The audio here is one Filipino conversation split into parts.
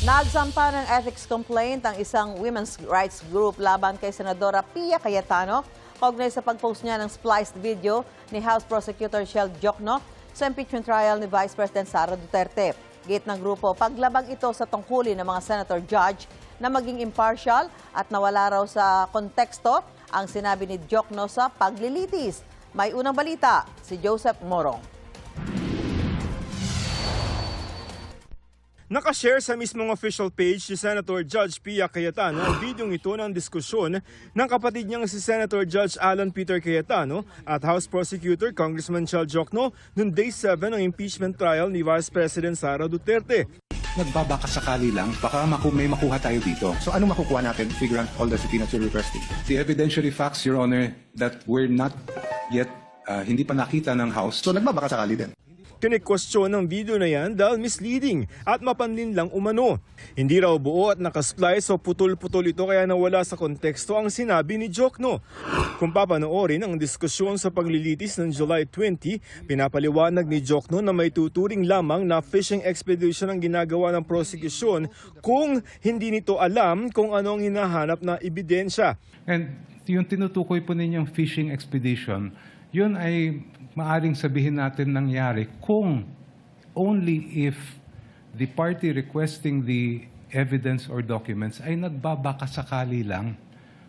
Nagsampa ng ethics complaint ang isang women's rights group laban kay Senadora Pia Cayetano kaugnay sa pag-post niya ng spliced video ni House Prosecutor Shel Diokno sa impeachment trial ni Vice President Sara Duterte. Gate ng grupo, paglabag ito sa tungkulin ng mga senator judge na maging impartial at nawala raw sa konteksto ang sinabi ni Diokno sa paglilitis. May unang balita, si Joseph Morong. Nakashare sa mismong official page si Senator Judge Pia Cayetano ang videong ito ng diskusyon ng kapatid niyang si Senator Judge Alan Peter Cayetano at House Prosecutor Congressman Shel Diokno noong Day 7 ng impeachment trial ni Vice President Sara Duterte. Nagbabakasakali lang, baka may makuha tayo dito. So ano makukuha natin, figure out all the subpoenas you're requesting? The evidentiary facts, Your Honor, that we're not yet, hindi pa nakita ng House. So nagbabakasakali din. Kinikwestiyon ng video na yan dahil misleading at mapanlin lang umano. Hindi raw buo at nakasplice o putol-putol ito kaya nawala sa konteksto ang sinabi ni Diokno. Kung papanoorin ang diskusyon sa paglilitis ng July 20, pinapaliwanag ni Diokno na may tuturing lamang na fishing expedition ang ginagawa ng prosecution kung hindi nito alam kung anong hinahanap na ebidensya. And yung tinutukoy po ninyong fishing expedition, yun ay maaring sabihin natin nangyari kung only if the party requesting the evidence or documents ay nagbabakasakali lang,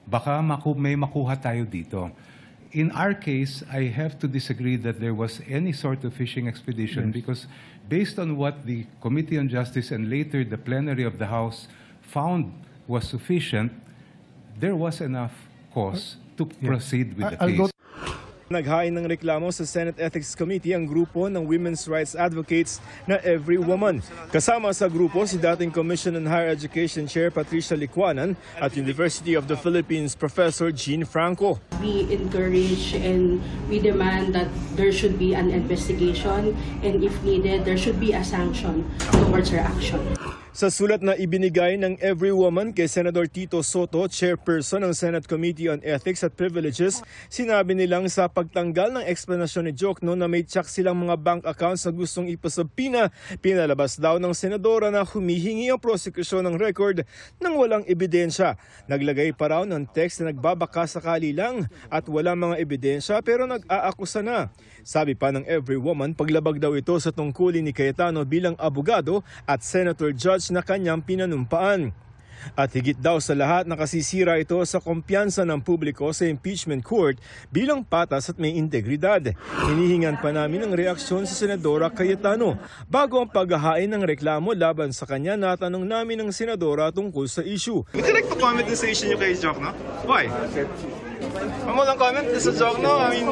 baka may makuha tayo dito. In our case, I have to disagree that there was any sort of fishing expedition because based on what the Committee on Justice and later the plenary of the House found was sufficient, there was enough cause to proceed with the case. Naghain ng reklamo sa Senate Ethics Committee ang grupo ng women's rights advocates na Every Woman. Kasama sa grupo si dating Commission on Higher Education Chair Patricia Licuanan at University of the Philippines Professor Jean Franco. We encourage and we demand that there should be an investigation and if needed, there should be a sanction towards her action. Sa sulat na ibinigay ng Every Woman kay Senator Tito Soto, chairperson ng Senate Committee on Ethics at Privileges, sinabi nilang sa pagtanggal ng eksplanasyon ni Diokno na may tsak silang mga bank accounts na gustong ipasabina, pinalabas daw ng senadora na humihingi ang prosekusyon ng record ng walang ebidensya. Naglagay pa raw ng text na nagbabakasakali lang at walang mga ebidensya pero nag-aakusa na. Sabi pa ng Every Woman, paglabag daw ito sa tungkulin ni Cayetano bilang abogado at Senator Judge na kanyang pinanumpaan. At higit daw sa lahat, nakasisira ito sa kumpiyansa ng publiko sa impeachment court bilang patas at may integridad. Hinihingan pa namin ang reaksyon sa Senadora Cayetano. Bago ang paghahain ng reklamo laban sa kanya, natanong namin ang Senadora tungkol sa issue. Would you like to comment sa issue niyo kay Diokno? Why? Ma'am, walang comment sa Diokno? I mean,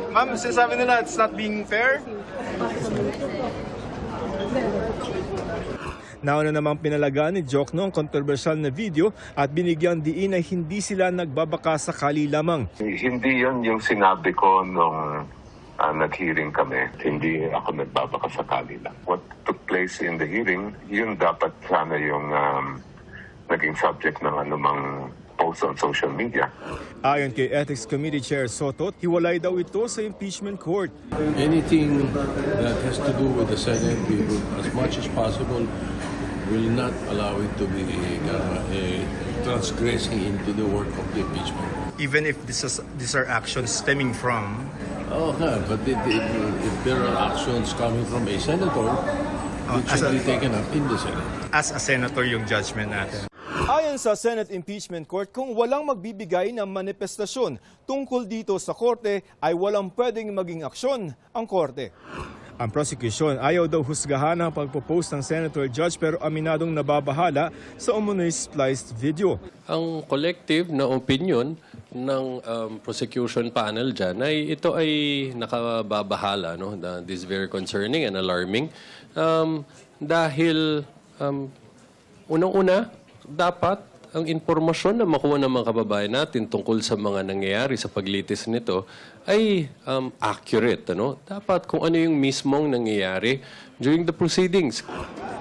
ma'am, sinasabi nila it's not being fair? Nauna namang pinalagaan ni Diokno ang kontrobersyal na video at binigyang diin na hindi sila nagbabakasakali lamang. Hindi yon yung sinabi ko nung nag-hearing kami. Hindi ako nagbabakasakali lang. What took place in the hearing, yun dapat sana yung naging subject ng anumang post on social media. Ayon kay Ethics Committee Chair Soto, hiwalay daw ito sa impeachment court. Anything that has to do with the Senate, we will, as much as possible, will not allow it to be transgressing into the work of the impeachment. Even if these are actions stemming from... Oh, but if there are actions coming from a senator, it should be taken up in the Senate. As a senator yung judgment natin. Ayon sa Senate Impeachment Court, kung walang magbibigay ng manifestasyon tungkol dito sa korte, ay walang pwedeng maging aksyon ang korte. Ang prosecution ayaw daw husgahan ang pagpo-post ng Senator Judge pero aminadong nababahala sa umunoy spliced video. Ang collective na opinion ng prosecution panel dyan ay ito ay nakababahala. No? This is very concerning and alarming. Dahil unang-una, dapat ang impormasyon na makuha ng mga kababayan natin tungkol sa mga nangyayari sa paglitis nito ay accurate. Ano? Dapat kung ano yung mismong nangyayari during the proceedings.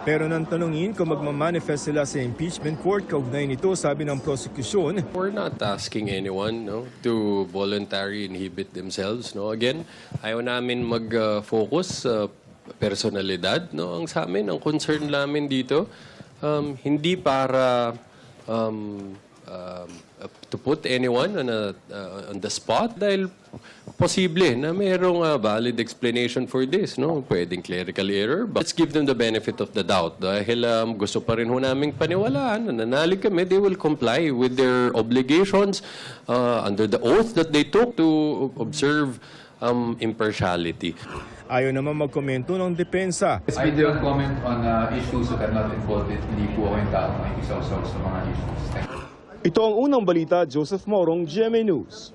Pero nang tanungin kung magmamanifest sila sa impeachment court, kaugnay nito, sabi ng prosecution, We're not asking anyone to voluntarily inhibit themselves. No? Again, ayaw namin mag-focus sa personalidad. No? Ang sa amin, ang concern namin dito hindi para to put anyone on the spot dahil posible na mayroong valid explanation for this, no? Pwedeng clerical error, but let's give them the benefit of the doubt dahil gusto pa rin ho naming paniwalaan, nananalig kami, they will comply with their obligations under the oath that they took to observe impartiality. Ayaw naman magkomento ng depensa. I don't comment on issues that are not involved. Hindi po ako yung tao na ikisaw sa mga issues. Thank you. Ito ang unang balita, Joseph Morong, GMA News.